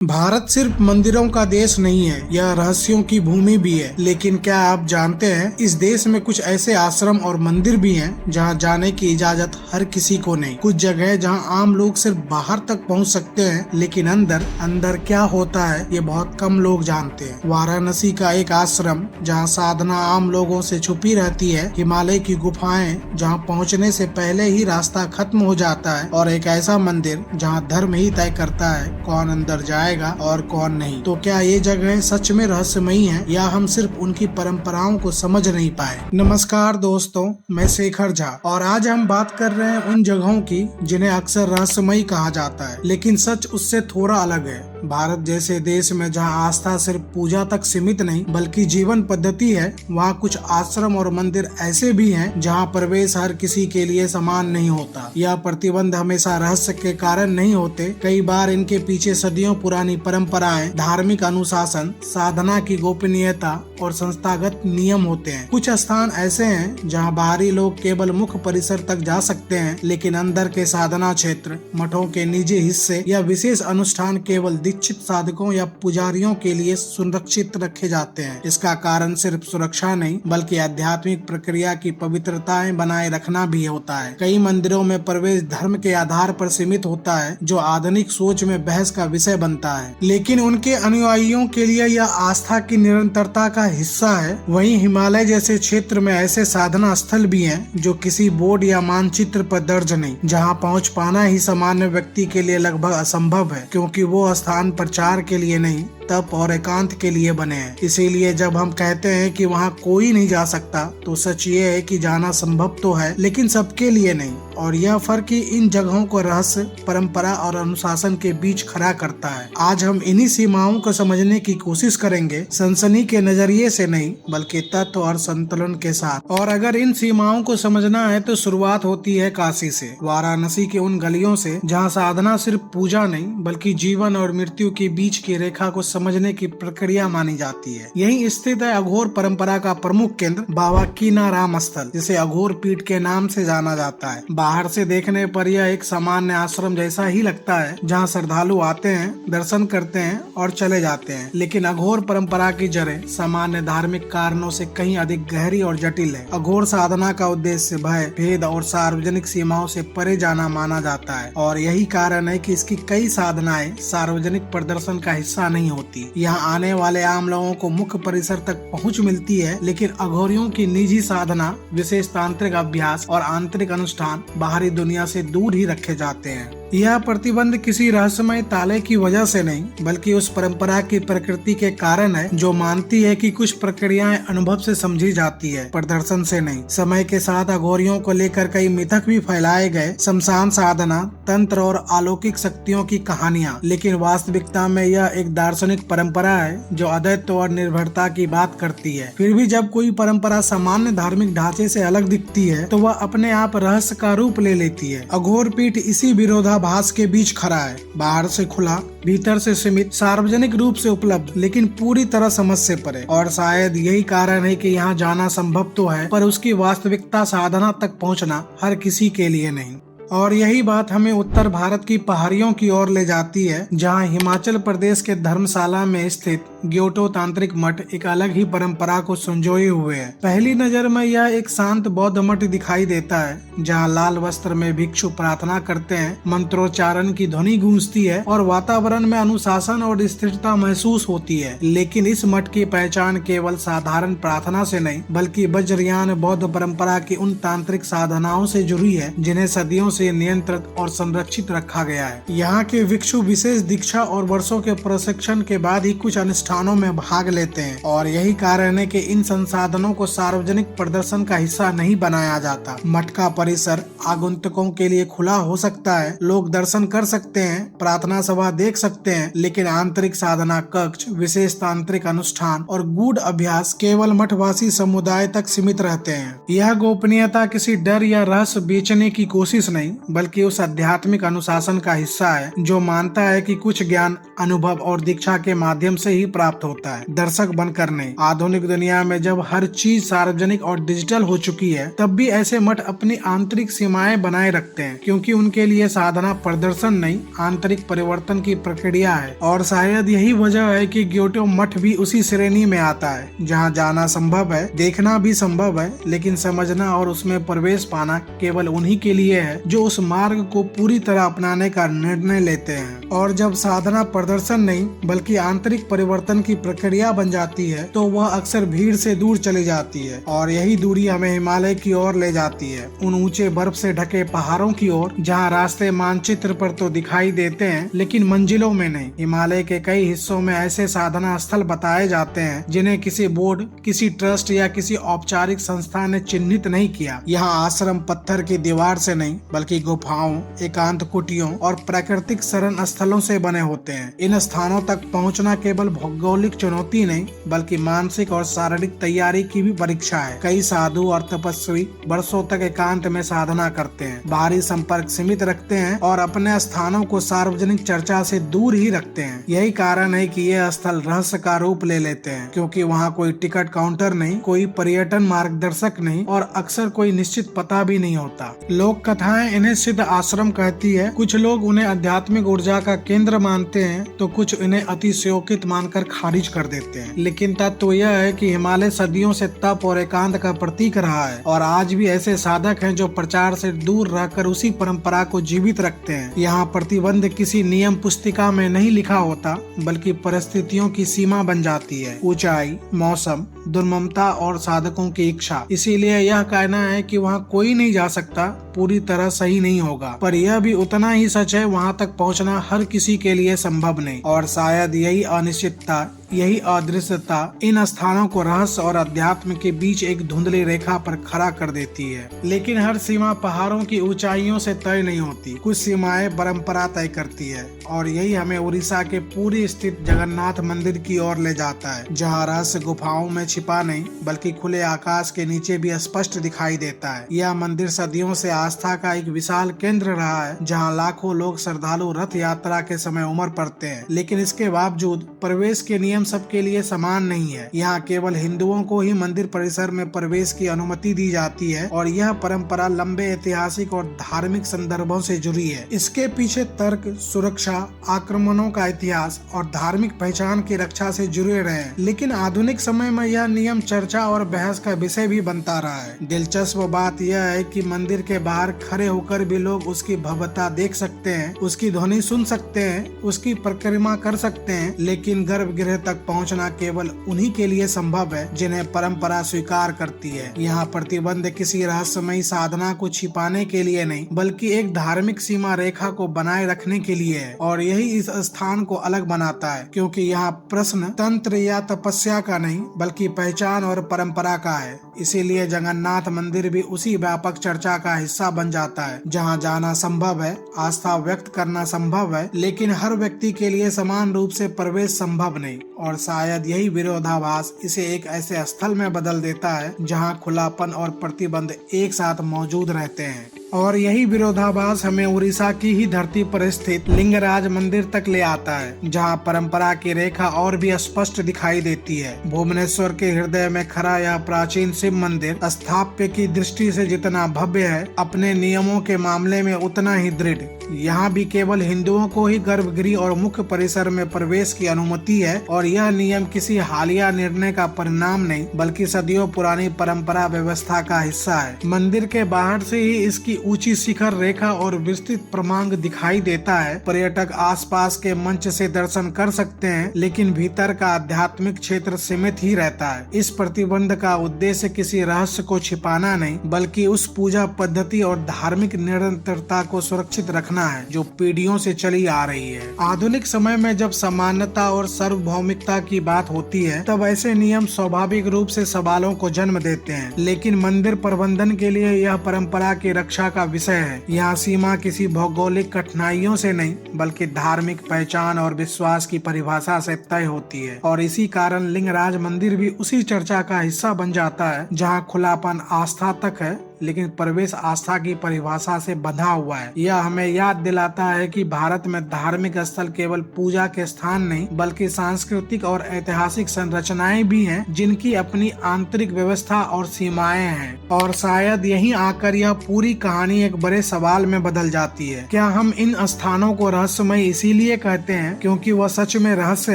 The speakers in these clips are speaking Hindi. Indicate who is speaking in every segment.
Speaker 1: भारत सिर्फ मंदिरों का देश नहीं है, यह रहस्यों की भूमि भी है। लेकिन क्या आप जानते हैं, इस देश में कुछ ऐसे आश्रम और मंदिर भी हैं जहां जाने की इजाजत हर किसी को नहीं। कुछ जगह जहां आम लोग सिर्फ बाहर तक पहुंच सकते हैं, लेकिन अंदर अंदर क्या होता है ये बहुत कम लोग जानते हैं। वाराणसी का एक आश्रम जहाँ साधना आम लोगों से छुपी रहती है, हिमालय की गुफाएं जहाँ पहुँचने से पहले ही रास्ता खत्म हो जाता है, और एक ऐसा मंदिर जहाँ धर्म ही तय करता है कौन अंदर जाए और कौन नहीं। तो क्या ये जगह सच में रहस्यमयी है या हम सिर्फ उनकी परंपराओं को समझ नहीं पाए। नमस्कार दोस्तों, मैं शेखर झा और आज हम बात कर रहे हैं उन जगहों की जिन्हें अक्सर रहस्यमयी कहा जाता है, लेकिन सच उससे थोड़ा अलग है। भारत जैसे देश में जहां आस्था सिर्फ पूजा तक सीमित नहीं बल्कि जीवन पद्धति है, वहां कुछ आश्रम और मंदिर ऐसे भी हैं जहां प्रवेश हर किसी के लिए समान नहीं होता। यह प्रतिबंध हमेशा रहस्य के कारण नहीं होते, कई बार इनके पीछे सदियों पुरानी परंपराएं, धार्मिक अनुशासन, साधना की गोपनीयता और संस्थागत नियम होते हैं। कुछ स्थान ऐसे हैं जहां बाहरी लोग केवल मुख्य परिसर तक जा सकते हैं, लेकिन अंदर के साधना क्षेत्र, मठों के निजी हिस्से या विशेष अनुष्ठान केवल दीक्षित साधकों या पुजारियों के लिए सुरक्षित रखे जाते हैं। इसका कारण सिर्फ सुरक्षा नहीं बल्कि आध्यात्मिक प्रक्रिया की पवित्रताएं बनाए रखना भी होता है। कई मंदिरों में प्रवेश धर्म के आधार पर सीमित होता है, जो आधुनिक सोच में बहस का विषय बनता है, लेकिन उनके अनुयायियों के लिए यह आस्था की निरंतरता का हिस्सा है। वहीं हिमालय जैसे क्षेत्र में ऐसे साधना स्थल भी हैं जो किसी बोर्ड या मानचित्र पर दर्ज नहीं, जहां पहुंच पाना ही सामान्य व्यक्ति के लिए लगभग असंभव है, क्योंकि वो स्थान प्रचार के लिए नहीं, तप और एकांत के लिए बने हैं। इसीलिए जब हम कहते हैं कि वहाँ कोई नहीं जा सकता, तो सच ये है कि जाना संभव तो है, लेकिन सबके लिए नहीं। और यह फर्क ही इन जगहों को रहस्य, परंपरा और अनुशासन के बीच खड़ा करता है। आज हम इन्हीं सीमाओं को समझने की कोशिश करेंगे, सनसनी के नजरिए से नहीं बल्कि तत्व और संतुलन के साथ। और अगर इन सीमाओं को समझना है तो शुरुआत होती है काशी से, वाराणसी के उन गलियों से जहाँ साधना सिर्फ पूजा नहीं बल्कि जीवन और मृत्यु के बीच की रेखा को समझने की प्रक्रिया मानी जाती है। यही स्थित है अघोर परंपरा का प्रमुख केंद्र, बाबा कीनाराम स्थल, जिसे अघोर पीठ के नाम से जाना जाता है। बाहर से देखने पर यह एक सामान्य आश्रम जैसा ही लगता है, जहां श्रद्धालु आते हैं, दर्शन करते हैं और चले जाते हैं, लेकिन अघोर परंपरा की जड़ें सामान्य धार्मिक कारणों से कहीं अधिक गहरी और जटिल है। अघोर साधना का उद्देश्य भय, भेद और सार्वजनिक सीमाओं से परे जाना माना जाता है, और यही कारण है कि इसकी कई साधनाएं सार्वजनिक प्रदर्शन का हिस्सा नहीं होती। यहाँ आने वाले आम लोगों को मुख्य परिसर तक पहुँच मिलती है, लेकिन अघोरियों की निजी साधना, विशेष तांत्रिक अभ्यास और आंतरिक अनुष्ठान बाहरी दुनिया से दूर ही रखे जाते हैं। यह प्रतिबंध किसी रहस्यमय ताले की वजह से नहीं बल्कि उस परंपरा की प्रकृति के कारण है, जो मानती है कि कुछ प्रक्रियाएं अनुभव से समझी जाती है, प्रदर्शन से नहीं। समय के साथ अघोरियों को लेकर कई मिथक भी फैलाए गए, शमशान साधना, तंत्र और अलौकिक शक्तियों की कहानियां, लेकिन वास्तविकता में यह एक दार्शनिक परंपरा है जो अद्वैत और निर्भरता की बात करती है। फिर भी जब कोई परंपरा सामान्य धार्मिक ढांचे से अलग दिखती है तो वह अपने आप रहस्य का रूप ले लेती है। अघोर पीठ इसी विरोधाभास के बीच खड़ा है, बाहर से खुला, भीतर से सीमित, सार्वजनिक रूप से उपलब्ध, लेकिन पूरी तरह समझ से परे। और शायद यही कारण है कि यहाँ जाना संभव तो है, पर उसकी वास्तविकता साधना तक पहुँचना हर किसी के लिए नहीं। और यही बात हमें उत्तर भारत की पहाड़ियों की ओर ले जाती है, जहां हिमाचल प्रदेश के धर्मशाला में स्थित ग्योटो तांत्रिक मठ एक अलग ही परंपरा को संजोए हुए है। पहली नजर में यह एक शांत बौद्ध मठ दिखाई देता है, जहां लाल वस्त्र में भिक्षु प्रार्थना करते हैं, मंत्रोच्चारण की ध्वनि गूंजती है और वातावरण में अनुशासन और स्थिरता महसूस होती है। लेकिन इस मठ की पहचान केवल साधारण प्रार्थना से नहीं बल्कि वज्रयान बौद्ध परंपरा की उन तांत्रिक साधनाओं से जुड़ी है जिन्हें सदियों से नियंत्रित और संरक्षित रखा गया है। यहाँ के भिक्षु विशेष दीक्षा और वर्षों के प्रशिक्षण के बाद ही कुछ अनुष्ठानों में भाग लेते हैं, और यही कारण है कि इन संसाधनों को सार्वजनिक प्रदर्शन का हिस्सा नहीं बनाया जाता। मठ का परिसर आगंतुकों के लिए खुला हो सकता है, लोग दर्शन कर सकते हैं, प्रार्थना सभा देख सकते हैं, लेकिन आंतरिक साधना कक्ष, विशेष तांत्रिक अनुष्ठान और गूढ़ अभ्यास केवल मठवासी समुदाय तक सीमित रहते हैं। यह गोपनीयता किसी डर या रहस्य बेचने की कोशिश नहीं नहीं बल्कि उस आध्यात्मिक अनुशासन का हिस्सा है जो मानता है कि कुछ ज्ञान अनुभव और दीक्षा के माध्यम से ही प्राप्त होता है, दर्शक बनकर नहीं। आधुनिक दुनिया में जब हर चीज सार्वजनिक और डिजिटल हो चुकी है, तब भी ऐसे मठ अपनी आंतरिक सीमाएं बनाए रखते हैं, क्योंकि उनके लिए साधना प्रदर्शन नहीं, आंतरिक परिवर्तन की प्रक्रिया है। और शायद यही वजह है कि ग्योटो मठ भी उसी श्रेणी में आता है जहाँ जाना संभव है, देखना भी संभव है, लेकिन समझना और उसमें प्रवेश पाना केवल उन्हीं के लिए है जो उस मार्ग को पूरी तरह अपनाने का निर्णय लेते हैं। और जब साधना प्रदर्शन नहीं बल्कि आंतरिक परिवर्तन की प्रक्रिया बन जाती है, तो वह अक्सर भीड़ से दूर चली जाती है, और यही दूरी हमें हिमालय की ओर ले जाती है, उन ऊंचे बर्फ से ढके पहाड़ों की ओर जहाँ रास्ते मानचित्र पर तो दिखाई देते हैं लेकिन मंजिलों में नहीं। हिमालय के कई हिस्सों में ऐसे साधना स्थल बताए जाते हैं जिन्हें किसी बोर्ड, किसी ट्रस्ट या किसी औपचारिक संस्था ने चिन्हित नहीं किया। यहाँ आश्रम पत्थर की दीवार से नहीं बल्कि गुफाओं, एकांत कुटियों और प्राकृतिक शरण स्थलों से बने होते हैं। इन स्थानों तक पहुँचना केवल भौगोलिक चुनौती नहीं बल्कि मानसिक और शारीरिक तैयारी की भी परीक्षा है। कई साधु और तपस्वी वर्षों तक एकांत में साधना करते हैं, बाहरी संपर्क सीमित रखते हैं और अपने स्थानों को सार्वजनिक चर्चा से दूर ही रखते हैं। यही कारण है कि ये स्थल रहस्य का रूप ले लेते हैं, क्योंकि वहाँ कोई टिकट काउंटर नहीं, कोई पर्यटन मार्गदर्शक नहीं और अक्सर कोई निश्चित पता भी नहीं होता। लोक कथाएं इन्हें सिद्ध आश्रम कहती है। कुछ लोग उन्हें आध्यात्मिक ऊर्जा का केंद्र मानते हैं तो कुछ इन्हें अतिशयोक्ति मानकर खारिज कर देते हैं। लेकिन तत्व यह है कि हिमालय सदियों से तप और एकांत का प्रतीक रहा है, और आज भी ऐसे साधक हैं जो प्रचार से दूर रहकर उसी परंपरा को जीवित रखते हैं। यहाँ प्रतिबंध किसी नियम पुस्तिका में नहीं लिखा होता बल्कि परिस्थितियों की सीमा बन जाती है, ऊंचाई, मौसम, दुर्ममता और साधकों की इच्छा। इसीलिए यह कहना है कि वहाँ कोई नहीं जा सकता पूरी तरह सही नहीं होगा, पर यह भी उतना ही सच है वहाँ तक पहुँचना हर किसी के लिए संभव नहीं। और शायद यही अनिश्चितता, यही अदृश्यता इन स्थानों को रहस्य और अध्यात्म के बीच एक धुंधली रेखा पर खड़ा कर देती है। लेकिन हर सीमा पहाड़ों की ऊंचाइयों से तय नहीं होती, कुछ सीमाएं परंपरा तय करती है, और यही हमें उड़ीसा के पूरी स्थित जगन्नाथ मंदिर की ओर ले जाता है, जहाँ रहस्य गुफाओं में छिपा नहीं बल्कि खुले आकाश के नीचे भी स्पष्ट दिखाई देता है। यह मंदिर सदियों से आस्था का एक विशाल केंद्र रहा है, जहाँ लाखों लोग श्रद्धालु रथ यात्रा के समय उमड़ पड़ते हैं। लेकिन इसके बावजूद प्रवेश के नियम सबके लिए समान नहीं है। यहाँ केवल हिंदुओं को ही मंदिर परिसर में प्रवेश की अनुमति दी जाती है, और यह परंपरा लंबे ऐतिहासिक और धार्मिक संदर्भों से जुड़ी है। इसके पीछे तर्क, सुरक्षा, आक्रमणों का इतिहास और धार्मिक पहचान की रक्षा से जुड़े रहे हैं। लेकिन आधुनिक समय में यह नियम चर्चा और बहस का विषय भी बनता रहा है। दिलचस्प बात यह है कि मंदिर के बाहर खड़े होकर भी लोग उसकी भव्यता देख सकते हैं, उसकी ध्वनि सुन सकते हैं, उसकी परिक्रमा कर सकते हैं, लेकिन गर्भगृह तक पहुंचना केवल उन्हीं के लिए संभव है जिन्हें परंपरा स्वीकार करती है। यहाँ प्रतिबंध किसी रहस्यमयी साधना को छिपाने के लिए नहीं बल्कि एक धार्मिक सीमा रेखा को बनाए रखने के लिए है, और यही इस स्थान को अलग बनाता है, क्योंकि यहाँ प्रश्न तंत्र या तपस्या का नहीं बल्कि पहचान और परंपरा का है। इसीलिए जगन्नाथ मंदिर भी उसी व्यापक चर्चा का हिस्सा बन जाता है, जहाँ जाना संभव है, आस्था व्यक्त करना संभव है, लेकिन हर व्यक्ति के लिए समान रूप से प्रवेश संभव नहीं। और शायद यही विरोधाभास इसे एक ऐसे स्थल में बदल देता है जहाँ खुलापन और प्रतिबंध एक साथ मौजूद रहते हैं। और यही विरोधाभास हमें उड़ीसा की ही धरती पर स्थित लिंगराज मंदिर तक ले आता है, जहाँ परंपरा की रेखा और भी स्पष्ट दिखाई देती है। भुवनेश्वर के हृदय में खड़ा यह प्राचीन शिव मंदिर स्थापत्य की दृष्टि से जितना भव्य है, अपने नियमों के मामले में उतना ही दृढ़। यहाँ भी केवल हिंदुओं को ही गर्भगृह और मुख्य परिसर में प्रवेश की अनुमति है, और यह नियम किसी हालिया निर्णय का परिणाम नहीं बल्कि सदियों पुरानी परंपरा व्यवस्था का हिस्सा है। मंदिर के बाहर से ही इसकी ऊंची शिखर रेखा और विस्तृत प्रमांग दिखाई देता है। पर्यटक आसपास के मंच से दर्शन कर सकते हैं, लेकिन भीतर का आध्यात्मिक क्षेत्र सीमित ही रहता है। इस प्रतिबंध का उद्देश्य किसी रहस्य को छिपाना नहीं बल्कि उस पूजा पद्धति और धार्मिक निरंतरता को सुरक्षित रखना है जो पीढ़ियों से चली आ रही है। आधुनिक समय में जब समानता और सार्वभौमिकता की बात होती है, तब ऐसे नियम स्वाभाविक रूप से सवालों को जन्म देते हैं, लेकिन मंदिर प्रबंधन के लिए यह परंपरा की रक्षा का विषय है। यहाँ सीमा किसी भौगोलिक कठिनाइयों से नहीं बल्कि धार्मिक पहचान और विश्वास की परिभाषा से तय होती है, और इसी कारण लिंगराज मंदिर भी उसी चर्चा का हिस्सा बन जाता है, जहाँ खुलापन आस्था तक है लेकिन प्रवेश आस्था की परिभाषा से बंधा हुआ है। यह हमें याद दिलाता है कि भारत में धार्मिक स्थल केवल पूजा के स्थान नहीं बल्कि सांस्कृतिक और ऐतिहासिक संरचनाएं भी हैं जिनकी अपनी आंतरिक व्यवस्था और सीमाएं हैं। और शायद यहीं आकर यह पूरी कहानी एक बड़े सवाल में बदल जाती है। क्या हम इन स्थानों को रहस्यमय इसीलिए कहते हैं क्योंकि वह सच में रहस्य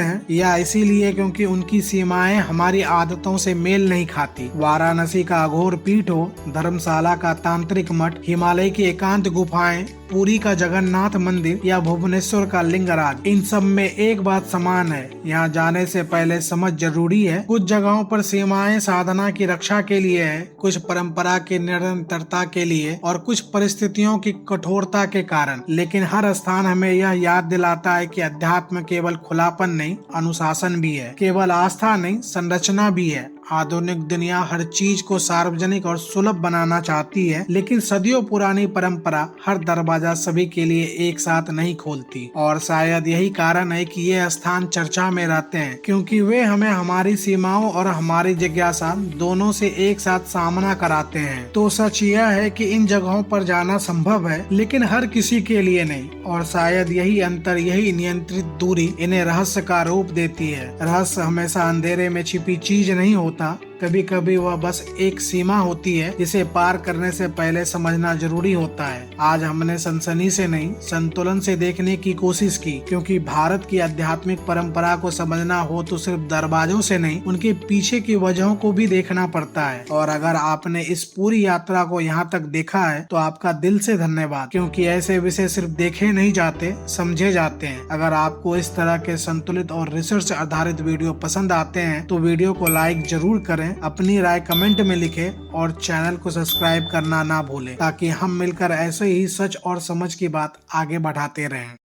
Speaker 1: हैं, या इसीलिए क्योंकि उनकी सीमाएं हमारी आदतों से मेल नहीं खाती? वाराणसी का अघोर पीठ हो, धर्मशाला का तांत्रिक मठ, हिमालय की एकांत गुफाएं, पुरी का जगन्नाथ मंदिर या भुवनेश्वर का लिंगराज, इन सब में एक बात समान है, यहाँ जाने से पहले समझ जरूरी है। कुछ जगहों पर सीमाएं साधना की रक्षा के लिए है, कुछ परंपरा की निरंतरता के लिए और कुछ परिस्थितियों की कठोरता के कारण। लेकिन हर स्थान हमें यह याद दिलाता है कि अध्यात्म केवल खुलापन नहीं, अनुशासन भी है। केवल आस्था नहीं, संरचना भी है। आधुनिक दुनिया हर चीज को सार्वजनिक और सुलभ बनाना चाहती है, लेकिन सदियों पुरानी परंपरा हर दरवाजा सभी के लिए एक साथ नहीं खोलती। और शायद यही कारण है कि ये स्थान चर्चा में रहते हैं, क्योंकि वे हमें हमारी सीमाओं और हमारी जिज्ञासा दोनों से एक साथ सामना कराते हैं। तो सच यह है कि इन जगहों पर जाना संभव है, लेकिन हर किसी के लिए नहीं। और शायद यही अंतर, यही नियंत्रित दूरी इन्हें रहस्य का रूप देती है। रहस्य हमेशा अंधेरे में छिपी चीज नहीं होता, कभी कभी वह बस एक सीमा होती है जिसे पार करने से पहले समझना जरूरी होता है। आज हमने सनसनी से नहीं, संतुलन से देखने की कोशिश की, क्योंकि भारत की आध्यात्मिक परंपरा को समझना हो तो सिर्फ दरवाजों से नहीं, उनके पीछे की वजहों को भी देखना पड़ता है। और अगर आपने इस पूरी यात्रा को यहाँ तक देखा है तो आपका दिल से धन्यवाद, क्योंकि ऐसे विषय सिर्फ देखे नहीं जाते, समझे जाते हैं। अगर आपको इस तरह के संतुलित और रिसर्च आधारित वीडियो पसंद आते हैं तो वीडियो को लाइक जरूर करें, अपनी राय कमेंट में लिखें और चैनल को सब्सक्राइब करना ना भूलें, ताकि हम मिलकर ऐसे ही सच और समझ की बात आगे बढ़ाते रहें।